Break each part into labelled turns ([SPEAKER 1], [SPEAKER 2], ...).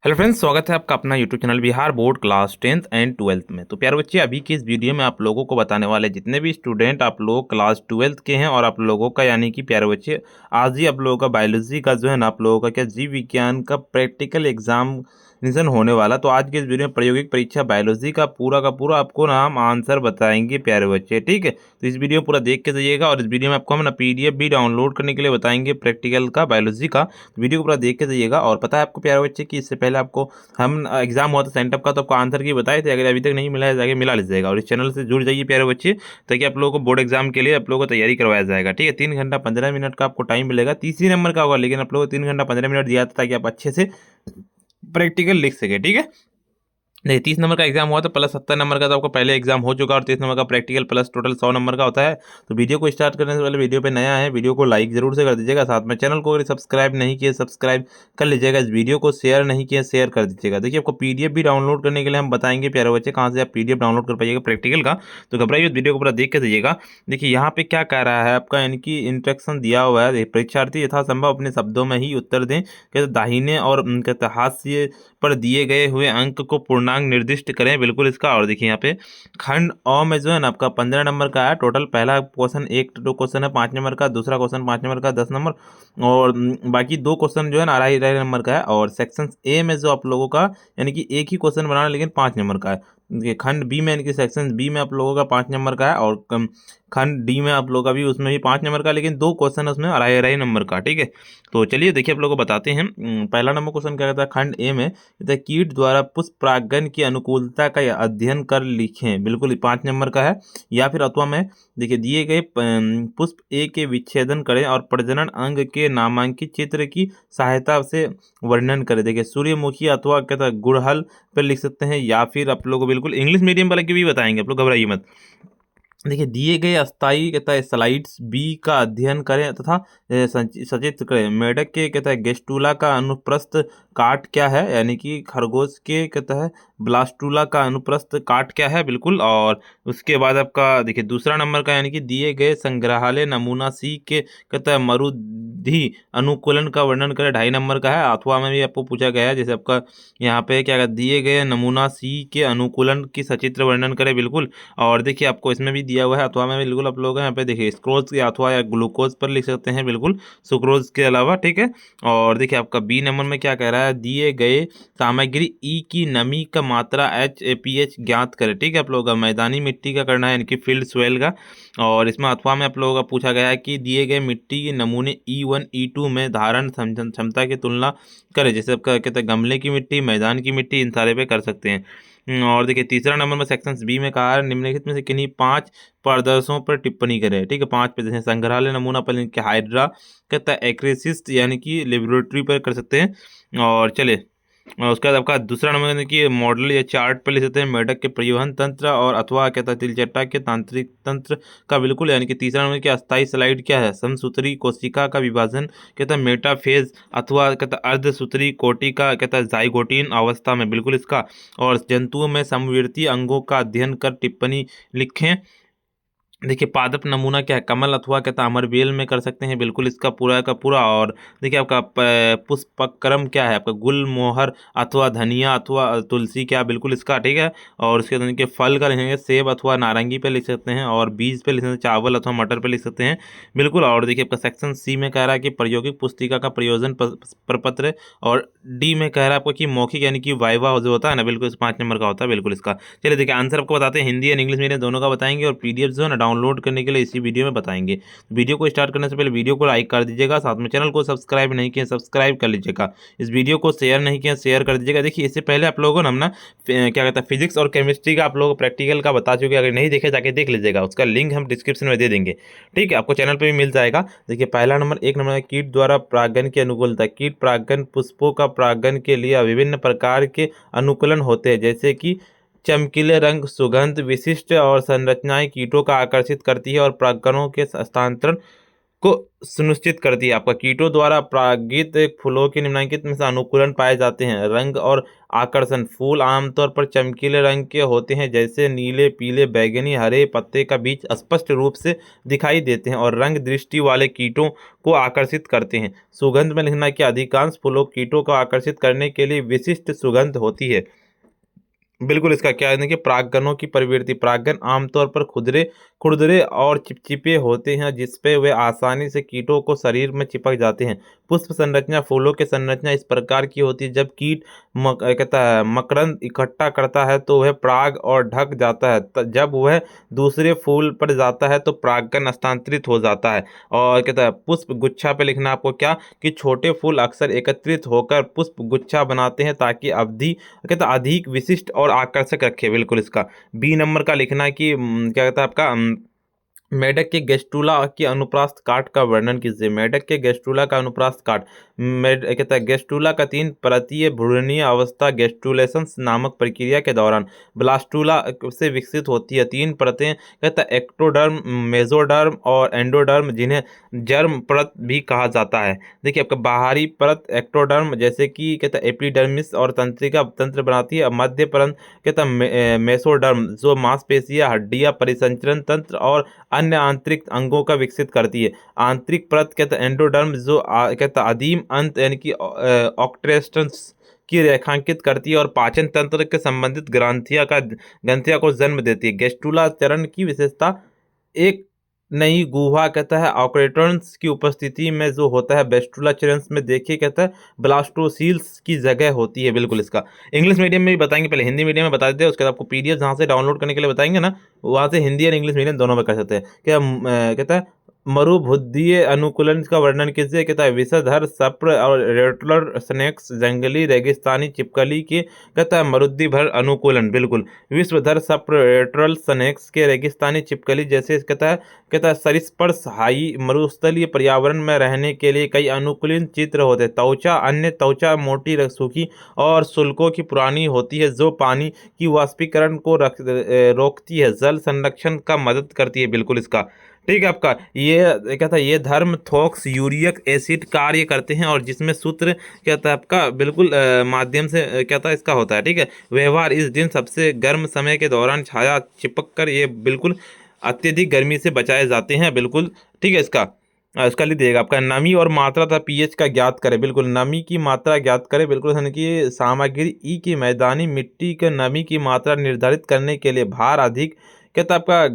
[SPEAKER 1] Hello friends, स्वागत है आपका अपना YouTube channel Bihar board class 10th and 12th में। तो प्यारे बच्चे, अभी की इस वीडियो में आप लोगों को बताने वाले जितने भी स्टूडेंट आप लोग क्लास 12th के हैं और आप लोगों का यानी कि प्यारे बच्चे आज ही आप लोगों का बायोलॉजी का जो है ना आप लोगों का क्या जीव विज्ञान का प्रैक्टिकल एग्जामिनेशन होने वाला। तो आज के इस वीडियो में प्रायोगिक परीक्षा बायोलॉजी का पूरा आपको नाम आंसर बताएंगे प्यारे बच्चे, ठीक है। तो इस वीडियो पूरा देख के जाइएगा और इस वीडियो में आपको हम ना पीडीएफ भी डाउनलोड करने के लिए बताएंगे प्रैक्टिकल का बायोलॉजी का। वीडियो को पूरा देख के जाइएगा। और पता है आपको प्यारे बच्चे कि इससे पहले आपको हम एग्जाम हुआ था सेंटअप का, तो आपको आंसर की बताए थे। अगर अभी तक नहीं मिला है जाके मिला लीजिएगा और इस चैनल से जुड़ जाइए प्यारे बच्चे, ताकि आप लोगों को बोर्ड एग्जाम के लिए आप लोगों को तैयारी करवाया जाएगा, ठीक है। 3 घंटा 15 मिनट का आपको टाइम मिलेगा, तीसरी नंबर का होगा, लेकिन आप लोगों को 3 घंटा 15 मिनट दिया था ताकि आप अच्छे से प्रैक्टिकल लिख सके, ठीक है। नहीं, 30 नंबर का एग्जाम हुआ तो प्लस 70 नंबर का तो आपको पहले एग्जाम हो चुका और 30 नंबर का प्रैक्टिकल प्लस टोटल 100 नंबर का होता है। तो वीडियो को स्टार्ट करने से पहले वीडियो पे नया है, वीडियो को लाइक जरूर से कर दीजिएगा। साथ में चैनल को अगर सब्सक्राइब नहीं किया सब्सक्राइब कर लीजिएगा। इस वीडियो को शेयर नहीं किया शेयर कर दीजिएगा। देखिए, आपको पीडीएफ भी डाउनलोड करने के लिए हम बताएंगे प्यारे बच्चे कहाँ से आप पीडीएफ डाउनलोड कर पाइएगा प्रैक्टिकल का। तो घबराइए, वीडियो को पूरा देख के जाइएगा। देखिए यहाँ पे क्या कह रहा है आपका, यानी कि इंस्ट्रक्शन दिया हुआ है। परीक्षार्थी यथासंभव अपने शब्दों में ही उत्तर दें। कहते दाहिने और कहते हास्य पर दिए गए हुए अंक को पूर्णांक निर्दिष्ट करें, बिल्कुल इसका। और देखिए यहाँ पे खंड अ में जो है ना आपका 15 नंबर का है टोटल। पहला क्वेश्चन एक दो क्वेश्चन है 5 नंबर का, दूसरा क्वेश्चन 5 नंबर का 10 नंबर, और बाकी दो क्वेश्चन जो है ना अढ़ाई अढ़ाई नंबर का है। और सेक्शन ए में जो आप लोगों का यानी कि एक ही क्वेश्चन बनाना है लेकिन 5 नंबर का है। देखिए खंड बी में यानी कि सेक्शन बी में आप लोगों का 5 नंबर का है, और खंड डी में आप लोगों का भी उसमें भी 5 नंबर का, लेकिन दो क्वेश्चन है उसमें अढ़ाई अढ़ाई नंबर का, ठीक है। तो चलिए देखिए आप लोगों को बताते हैं। पहला नंबर क्वेश्चन क्या कहता है, खंड ए में कहता है कीट द्वारा पुष्प परागन की अनुकूलता का अध्ययन कर लिखें, बिल्कुल 5 नंबर का है। या फिर अथवा में देखिए दिए गए पुष्प ए के विच्छेदन करें और प्रजनन अंग के नामांकित चित्र की सहायता से वर्णन करें। देखिए सूर्यमुखी अथवा कहता है गुड़हल पर लिख सकते हैं, या फिर आप लोग बिल्कुल इंग्लिश मीडियम वाले के भी बताएंगे, आप लोग घबराइए मत। देखिए दिए गए अस्थाई कहता है स्लाइड्स बी का अध्ययन करें तथा सचित्र करें। मेढक के कहता है गेस्टुला का अनुप्रस्थ काट क्या है, यानी कि खरगोश के कहता है ब्लास्टुला का अनुप्रस्थ काट क्या है, बिल्कुल। और उसके बाद आपका देखिए दूसरा नंबर का, यानी कि दिए गए संग्रहालय नमूना सी के कहता है मरुद्धि अनुकूलन का वर्णन करें, 2.5 नंबर का है। अथवा में भी आपको पूछा गया है, जैसे आपका यहाँ पे क्या दिए गए नमूना सी के अनुकूलन की सचित्र वर्णन करें, बिल्कुल। और देखिए आपको इसमें भी दिया हुआ है अथवा में, बिल्कुल आप लोग यहाँ पे देखिए स्क्रोज या अथवा या ग्लूकोज पर लिख सकते हैं, बिल्कुल सुक्रोज के अलावा, ठीक है। और देखिए आपका बी नंबर में क्या कह रहा है, दिए गए सामग्री ई की नमी का मात्रा pH ज्ञात करें, ठीक है। आप लोगों का मैदानी मिट्टी का करना है, यानी कि फील्ड सोयल का। और इसमें अथवा में आप लोगों का पूछा गया है कि दिए गए मिट्टी के नमूने E1 E2 में धारण क्षमता की तुलना करें, जैसे आपका कहते हैं गमले की मिट्टी, मैदान की मिट्टी, इन सारे पे कर सकते हैं। और देखिए तीसरा नंबर में सेक्शन बी में कहा है निम्नलिखित में से किन्हीं 5 प्रदर्शों पर टिप्पणी करें, ठीक है। 5 पे जैसे संग्रहालय नमूना पर लिख के हाइड्रा कहता है एक्रेसिस्ट यानी कि लेबोरेटरी पर कर सकते हैं। और चले और उसके बाद आपका दूसरा नंबर यानी कि मॉडल या चार्ट पर लिख सकते हैं मेढक के परिवहन तंत्र, और अथवा कहता है तिलचट्टा के तांत्रिक तंत्र का, बिल्कुल। यानी कि तीसरा नंबर की अस्थायी स्लाइड क्या है, समसूत्री कोशिका का विभाजन कहता है मेटाफेज, अथवा कहता है अर्धसूत्री कोटि का कहता है जाइगोटीन अवस्था में, बिल्कुल इसका। और जंतुओं में समवर्ती अंगों का अध्ययन कर टिप्पणी लिखें। देखिए पादप नमूना क्या है, कमल अथवा कहता है अमरबेल में कर सकते हैं, बिल्कुल इसका पूरा का पूरा। और देखिए आपका पुष्पक्रम क्या है, आपका गुल मोहर अथवा धनिया अथवा तुलसी क्या, बिल्कुल इसका, ठीक है। और उसके अंदर के फल का लिखेंगे सेब अथवा नारंगी पे लिख सकते हैं, और बीज पे लिख सकते हैं चावल अथवा मटर पे लिख सकते हैं, बिल्कुल। और देखिए आपका सेक्शन सी में कह रहा है कि प्रायोगिक पुस्तिका का प्रयोजन प्रपत्र। और डी में कह रहा है आपको कि मौखिक यानी कि वाइवा जो होता है ना, बिल्कुल इस 5 नंबर का होता है, बिल्कुल इसका। चलिए देखिए आंसर आपको बताते हैं, हिंदी और इंग्लिश मीडियम दोनों का बताएंगे, और पीडीएफ जो है ना डाउनलोड करने के लिए इसी वीडियो में बताएंगे। वीडियो को स्टार्ट करने से पहले वीडियो को लाइक कर दीजिएगा, साथ में चैनल को सब्सक्राइब नहीं किया सब्सक्राइब कर लीजिएगा। इस वीडियो को शेयर नहीं किया शेयर कर दीजिएगा। देखिए इससे पहले आप लोगों ने हम ना क्या कहता है फिजिक्स और केमिस्ट्री का आप लोगों को प्रैक्टिकल का बता चुके हैं, अगर नहीं देखे जाके देख लीजिएगा, उसका लिंक हम डिस्क्रिप्शन में दे देंगे, ठीक है। आपको चैनल पर भी मिल जाएगा। देखिए पहला नंबर 1 नंबर है कीट द्वारा परागन की अनुकूलता। कीट परागन पुष्पों का परागन के लिए विभिन्न प्रकार के अनुकूलन होते हैं, जैसे कि चमकीले रंग, सुगंध, विशिष्ट और संरचनाएं कीटों का आकर्षित करती है और परागकणों के स्थानांतरण को सुनिश्चित करती है। आपका कीटों द्वारा परागित फूलों के निम्नलिखित में से अनुकूलन पाए जाते हैं। रंग और आकर्षण। फूल आमतौर पर चमकीले रंग के होते हैं, जैसे नीले, पीले, बैंगनी, हरे। पत्ते का बीज स्पष्ट रूप से दिखाई देते हैं और रंग दृष्टि वाले कीटों को आकर्षित करते हैं। सुगंध में लिखना है कि अधिकांश फूलों कीटों को आकर्षित करने के लिए विशिष्ट सुगंध होती है। बिल्कुल, इसका क्या है कि परागकणों की प्रवृत्ति। परागकण आमतौर पर खुरदरे खुरदरे और चिपचिपे होते हैं, जिसपे वे आसानी से कीटों को शरीर में चिपक जाते हैं। पुष्प संरचना। फूलों की संरचना इस प्रकार की होती है, जब कीट कहता है मकरंद इकट्ठा करता है तो वह पराग और ढक जाता है। जब वह दूसरे फूल पर जाता है तो परागकण हस्तांतरित हो जाता है। और कहता है पुष्प गुच्छा पे लिखना आपको क्या कि छोटे फूल अक्सर एकत्रित होकर पुष्प गुच्छा बनाते हैं, ताकि अवधि कहता अधिक विशिष्ट और आकर्षक रखे। बिल्कुल, इसका बी नंबर का लिखना है कि क्या कहता है आपका मेढक के गेस्टुला के अनुप्रास्थ काट का वर्णन कीजिए। मेढक के गेस्टुला का अनुप्रास्थ काट। कहता है गेस्टुला का 3 परतीय भ्रूणीय अवस्था गेस्टुलेशन नामक प्रक्रिया के दौरान ब्लास्टुला से विकसित होती है। 3 परतें कहता है एक्टोडर्म, मेसोडर्म और एंडोडर्म, जिन्हें जर्म परत भी कहा जाता है। देखिए आपका बाहरी परत एक्टोडर्म, जैसे कि कहता है एपिडर्मिस और तंत्रिका तंत्र बनाती है। मध्य परत कहता है मेसोडर्म, जो मांसपेशियां, हड्डियां, परिसंचरण तंत्र और अन्य आंतरिक अंगों का विकसित करती है। आंतरिक परत कहता है एंडोडर्म, जो कहता है आदिम अंत यानी कि ऑक्ट्रेस्टन्स की रेखांकित करती है और पाचन तंत्र के संबंधित ग्रंथियां को जन्म देती है। गेस्टुला चरण की विशेषता एक नई गुहा कहता है ऑक्रेटर्न्स की उपस्थिति में जो होता है। बेस्टुला चरण में देखिए कहता है ब्लास्टोसील्स की जगह होती है। बिल्कुल, इसका इंग्लिश मीडियम में भी बताएंगे, पहले हिंदी मीडियम में बता देते हैं, उसके बाद आपको पीडीएफ जहाँ से डाउनलोड करने के लिए बताएंगे ना, वहाँ से हिंदी और इंग्लिश मीडियम दोनों में कर सकते हैं। क्या कहता है मरुभुद्धीय अनुकूलन का वर्णन कीजिए। कहता है विषधर सप्र और रेटलर स्नेक्स जंगली रेगिस्तानी छिपकली के कहता है मरुद्धि भर अनुकूलन। बिल्कुल, विश्वधर सप्र रेटरल स्नेक्स के रेगिस्तानी छिपकली जैसे कहता है सरिस्पर्श हाई मरुस्थलीय पर्यावरण में रहने के लिए कई अनुकूलन चित्र होते हैं। त्वचा। अन्य त्वचा मोटी, सूखी और शुल्कों की पुरानी होती है, जो पानी की वाष्पीकरण को रोकती है, जल संरक्षण का मदद करती है। बिल्कुल, इसका ठीक है आपका ये क्या था, ये धर्म थोक्स यूरिक एसिड कार्य करते हैं और जिसमें सूत्र क्या था आपका बिल्कुल माध्यम से क्या था इसका होता है। ठीक है, व्यवहार। इस दिन सबसे गर्म समय के दौरान छाया चिपक कर ये बिल्कुल अत्यधिक गर्मी से बचाए जाते हैं। बिल्कुल, ठीक है, इसका लिख दिएगा आपका नमी और मात्रा तथा पीएच का ज्ञात करें। बिल्कुल, नमी की मात्रा ज्ञात करें। बिल्कुल, यानी कि सामग्री ई की मैदानी मिट्टी के नमी की मात्रा निर्धारित करने के लिए भार अधिक कहता है आपका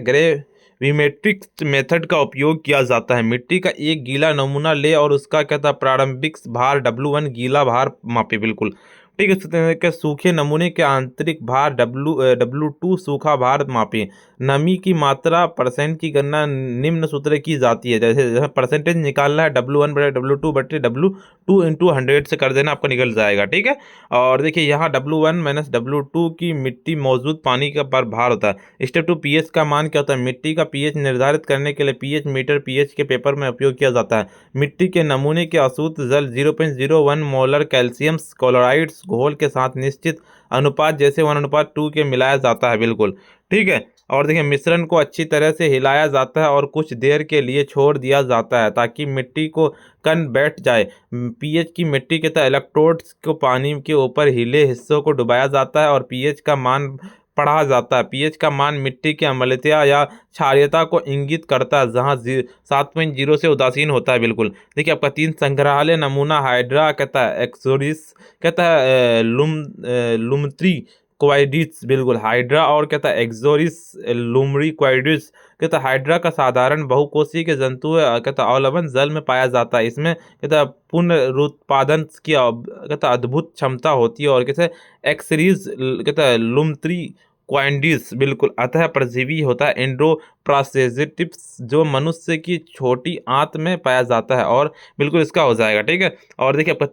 [SPEAKER 1] ग्रेविमेट्रिक मेथड का उपयोग किया जाता है। मिट्टी का एक गीला नमूना ले और उसका कहता है प्रारंभिक भार W1 गीला भार मापे। बिल्कुल, ठीक है, इस तरह के सूखे नमूने के आंतरिक भार W2 सूखा भार मापें। नमी की मात्रा परसेंट की गणना निम्न सूत्र की जाती है। जैसे परसेंटेज निकालना है W1/W2 इंटू 100 से कर देना, आपका निकल जाएगा। ठीक है, और देखिए यहाँ W1 - W2 की मिट्टी मौजूद पानी का पर भार होता है। स्टेप 2 पीएच का मान क्या होता है। मिट्टी का पीएच निर्धारित करने के लिए पीएच मीटर पीएच के पेपर में उपयोग किया जाता है। मिट्टी के नमूने के अशुद्ध जल 0.01 मोलर कैल्शियम क्लोराइड्स घोल के साथ निश्चित अनुपात जैसे 1:2 के मिलाया जाता है। बिल्कुल, ठीक है, और देखिए मिश्रण को अच्छी तरह से हिलाया जाता है और कुछ देर के लिए छोड़ दिया जाता है ताकि मिट्टी को कण बैठ जाए। पीएच की मिट्टी के तहत इलेक्ट्रोड्स को पानी के ऊपर हिले हिस्सों को डुबाया जाता है और पीएच का मान पढ़ा जाता है। पीएच का मान मिट्टी की अम्लता या क्षारीयता को इंगित करता है, जहां 7.0 से उदासीन होता है। बिल्कुल, देखिए आपका 3 संग्रहालय नमूना हाइड्रा कहता है एक्सोरिस कहता है लुमत्री क्वाइडिस। बिल्कुल, हाइड्रा और कहता है एक्सोरिस लुमरी क्वाइडिस कहता है हाइड्रा का साधारण बहुकोषीय के जंतु कहता है अवलंबन जल में पाया जाता है। इसमें कहता है पुनरुत्पादन की कहता है अद्भुत क्षमता होती है। और कहते एक्सरीज कहता है लुमत्री क्वाइडिस बिल्कुल अतः परजीवी होता है एंड्रोप्रासेजिटिप्स, जो मनुष्य की छोटी आंत में पाया जाता है। और बिल्कुल इसका हो जाएगा। ठीक है, और देखिए आपका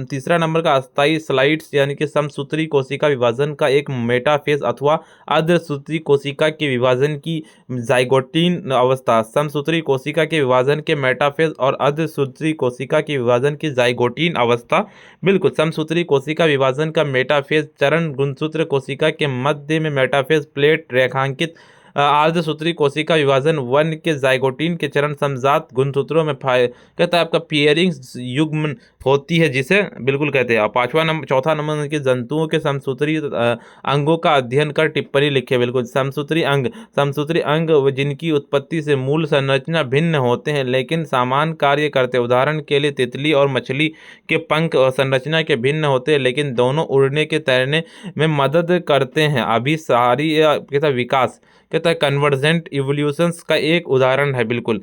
[SPEAKER 1] तीसरा नंबर का अस्थायी स्लाइड्स यानी कि समसूत्री कोशिका विभाजन का एक मेटाफेज अथवा अर्धसूत्री कोशिका के विभाजन की जाइगोटीन अवस्था। समसूत्री कोशिका के विभाजन के मेटाफेज और अर्धसूत्री कोशिका के विभाजन की जाइगोटीन अवस्था। बिल्कुल, समसूत्री कोशिका विभाजन का मेटाफेज चरण गुणसूत्र कोशिका के मध्य में मेटाफेज प्लेट रेखांकित अर्धसूत्री कोशिका विभाजन 1 के जाइगोटीन के चरण समजात गुणसूत्रों में कहता है आपका पेयरिंग युग्मन होती है, जिसे बिल्कुल कहते हैं। और चौथा नंबर के जंतुओं के समसूत्री अंगों का अध्ययन कर टिप्पणी लिखे। बिल्कुल समसूत्री अंग जिनकी उत्पत्ति से मूल संरचना भिन्न होते हैं लेकिन समान कार्य करते हैं। उदाहरण के लिए तितली और मछली के पंख संरचना के भिन्न होते हैं लेकिन दोनों उड़ने के तैरने में मदद करते हैं। अभिसारी कहता है विकास, कहता है कन्वर्जेंट इवोल्यूशंस का एक उदाहरण है। बिल्कुल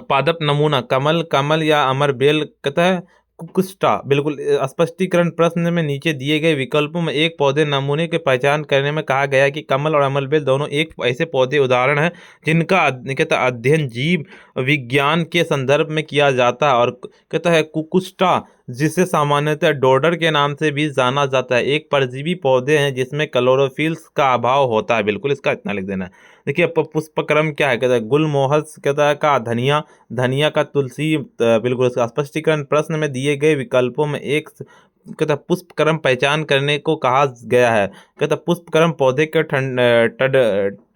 [SPEAKER 1] पादप नमूना कमल या अमरबेल, कहता है कुकुस्टा। बिल्कुल स्पष्टीकरण प्रश्न में नीचे दिए गए विकल्पों में एक पौधे नमूने की पहचान करने में कहा गया है कि कमल और अमरबेल दोनों एक ऐसे पौधे उदाहरण हैं जिनका कहता है अध्ययन जीव विज्ञान के संदर्भ में किया जाता है। और कहता है कुकुस्टा जिसे सामान्यतः डोडर के नाम से भी जाना जाता है, एक परजीवी पौधे हैं जिसमें क्लोरोफिल्स का अभाव होता है। बिल्कुल इसका इतना लिख देना है। देखिए पुष्पक्रम क्या है, कहता है गुलमोहर, कहता है का धनिया का तुलसी। बिल्कुल इसका स्पष्टीकरण प्रश्न में दिए गए विकल्पों में एक कहता पुष्पक्रम पहचान करने को कहा गया है। कहता पुष्पक्रम पौधे के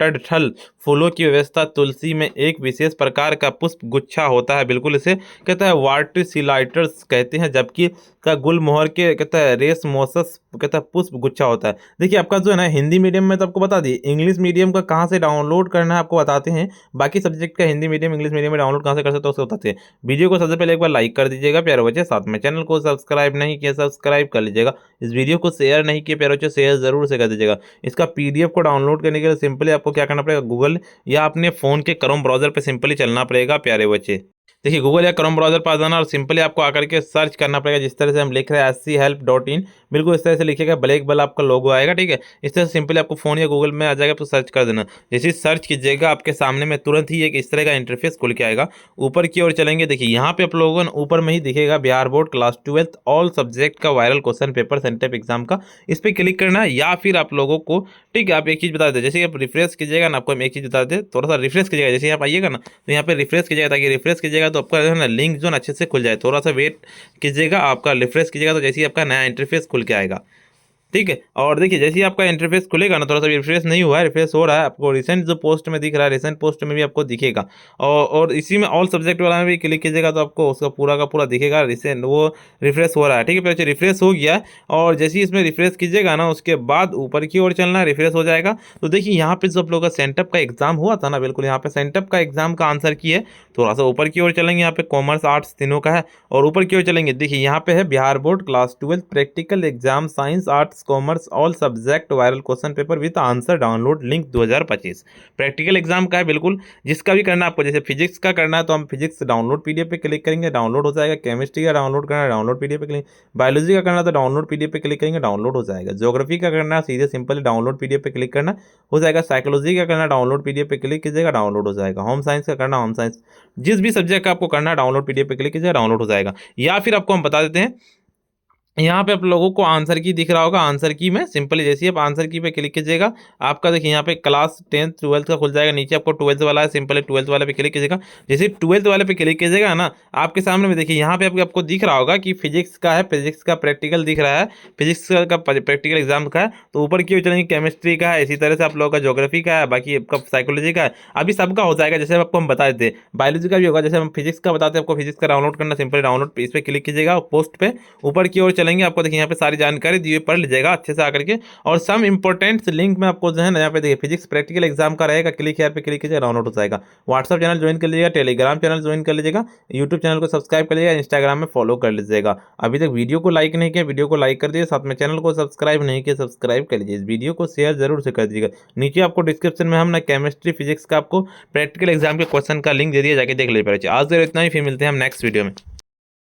[SPEAKER 1] टडठल फूलों की व्यवस्था तुलसी में एक विशेष प्रकार का पुष्प गुच्छा होता है। बिल्कुल इसे कहता है वार्टिसिलाइटर्स कहते हैं, जबकि का गुलमोहर के कहता है रेसमोसस कहता है पुष्प गुच्छा होता है। देखिए आपका जो है ना हिंदी मीडियम में तो आपको बता दिए, इंग्लिश मीडियम का कहाँ से डाउनलोड करना है आपको बताते हैं। बाकी सब्जेक्ट का हिंदी मीडियम इंग्लिश मीडियम में डाउनलोड कहाँ से कर सकते हो उसको बताते हैं। वीडियो को सबसे पहले एक बार लाइक कर दीजिएगा प्यारे बच्चे, साथ में चैनल को सब्सक्राइब नहीं किया सब्सक्राइब कर लीजिएगा। इस वीडियो को शेयर नहीं किया प्यारे बच्चे, शेयर जरूर से कर दीजिएगा। इसका PDF को डाउनलोड करने के लिए सिंपली आपको क्या करना पड़ेगा, गूगल या अपने फ़ोन के क्रोम ब्राउज़र पे सिंपली चलना पड़ेगा प्यारे बच्चे। देखिए गूगल या क्रोम ब्राउज़र पर आ जाना और सिंपली आपको आकर के सर्च करना पड़ेगा। जिस तरह से हम लिख रहे हैं schelp.in, बिल्कुल इस तरह से लिखिएगा, ब्लैक बल आपका लोगो आएगा। ठीक है, इस तरह से सिंपली आपको फ़ोन या गूगल में आ जाएगा तो सर्च कर देना। जैसे सर्च कीजिएगा आपके सामने में तुरंत ही एक इस तरह का इंटरफेस खुल के आएगा। ऊपर की ओर चलेंगे, देखिए यहाँ पे आप लोगों को ऊपर में ही दिखेगा Bihar board class 12 all subject का viral question paper centre exam का। इस पर क्लिक करना है या फिर आप लोगों को, ठीक है, आप एक चीज़ बता दें, जैसे आप रिफ्रेश कीजिएगा ना, आपको हम एक चीज़ बता दें, थोड़ा सा रिफ्रेश कीजिएगा। जैसे आप आइएगा ना तो यहाँ पे रिफ्रेश कीजिएगा, ताकि रिफ्रेश कीजिएगा तो आपका जो है ना लिंक जो अच्छे से खुल जाए। थोड़ा सा वेट कीजिएगा, आपका रिफ्रेश कीजिएगा तो जैसे ही आपका नया इंटरफेस खुल के आएगा। ठीक है, और देखिए जैसे ही आपका इंटरफेस खुलेगा ना, थोड़ा सा रिफ्रेश नहीं हुआ है, रिफ्रेश हो रहा है, आपको रिसेंट जो पोस्ट में दिख रहा है रिसेंट पोस्ट में भी आपको दिखेगा। और इसी में ऑल सब्जेक्ट वाला में भी क्लिक कीजिएगा तो आपको उसका पूरा का पूरा दिखेगा, रिसेंट वो रिफ्रेश हो रहा है। ठीक है, पहले रिफ्रेश हो गया और जैसे ही इसमें रिफ्रेश कीजिएगा ना उसके बाद ऊपर की ओर चलना है, रिफ्रेश हो जाएगा। तो देखिए यहाँ पे जो आप लोगों का सेंटअप का एग्जाम हुआ था ना, बिल्कुल यहाँ पे सेंटअप का एग्जाम का आंसर की है। थोड़ा सा ऊपर की ओर चलेंगे, यहाँ पे कॉमर्स आर्ट्स तीनों का है। और ऊपर की ओर चलेंगे, देखिए यहाँ पे है Bihar board class 12 practical exam science arts commerce all subject viral question paper with answer download link 2025। Practical exam का है बिल्कुल, जिसका भी करना आपको, जैसे फिजिक्स का करना है तो हम फिजिक्स डाउनलोड PDF पे क्लिक करेंगे, डाउनलोड हो जाएगा। केमिस्ट्री का डाउनलोड करना है, डाउनलोड PDF पे क्लिक। बायोलॉजी का करना है तो डाउनलोड PDF पे क्लिक करेंगे, डाउनलोड हो जाएगा। ज्योग्राफी का करना है सीधे सिंपली डाउनलोड PDF पे क्लिक करना हो जाएगा। साइकोलॉजी का करना डाउनलोड PDF पे क्लिक कीजिएगा, डाउनलोड हो जाएगा। होम साइंस का करना होम साइंस, जिस भी सब्जेक्ट का आपको करना है डाउनलोड PDF पे क्लिक कीजिएगा, डाउनलोड हो जाएगा। या फिर आपको हम बता देते हैं, यहाँ पे आप लोगों को आंसर की दिख रहा होगा, आंसर की में सिंपली जैसे ही आप आंसर की पे क्लिक कीजिएगा, आपका देखिए यहाँ पे क्लास 10th 12th का खुल जाएगा। नीचे आपको 12th वाला है, सिंपली 12th वाले पे क्लिक कीजिएगा। जैसे 12th वाले पे क्लिक कीजिएगा ना, आपके सामने में देखिए यहाँ पे आपको दिख रहा होगा कि फिजिक्स का है, फिजिक्स का प्रैक्टिकल दिख रहा है, फिजिक्स का प्रैक्टिकल एग्जाम का है। तो ऊपर की ओर चलेंगे, केमिस्ट्री का है, इसी तरह से आप लोगों का ज्योग्राफी का है, बाकी आपका साइकोलॉजी का है। अभी सबका हो जाएगा, जैसे आपको हम बता देते। बायोलॉजी का भी होगा, जैसे हम फिजिक्स का बताते हैं, आपको फिजिक्स का डाउनलोड करना, सिंपली डाउनलोड इस पर क्लिक कीजिएगा पोस्ट पे। ऊपर की ओर चलेंगे, आपको देखिए यहाँ पे सारी जानकारी दी हुई, पढ़ लीजिएगा अच्छे से आकर के। और सम इंपॉर्टेंट लिंक में आपको जो है ना यहाँ पे देखिए फिजिक्स प्रैक्टिकल एग्जाम का रहेगा, क्लिक यहाँ पे क्लिक कीजिए, डाउनलोड हो जाएगा। व्हाट्सअप चैनल ज्वाइन कर लीजिएगा, टेलीग्राम चैनल ज्वाइन कर लीजिएगा, यूट्यूब चैनल को सब्सक्राइब कर लीजिएगा, इंस्टाग्राम में फॉलो कर लीजिएगा। अभी तक वीडियो को लाइक नहीं किया, वीडियो को लाइक कर दीजिए, साथ में चैनल को सब्सक्राइब नहीं किया सब्सक्राइब कर लीजिए। इस वीडियो को शेयर जरूर से कर दीजिएगा। नीचे आपको डिस्क्रिप्शन में हम ना केमिस्ट्री फिजिक्स का आपको प्रैक्टिकल एग्जाम के क्वेश्चन का लिंक दे दिया, जाके देख लीजिए। आज इतना ही, फिर मिलते हैं हम नेक्स्ट वीडियो में।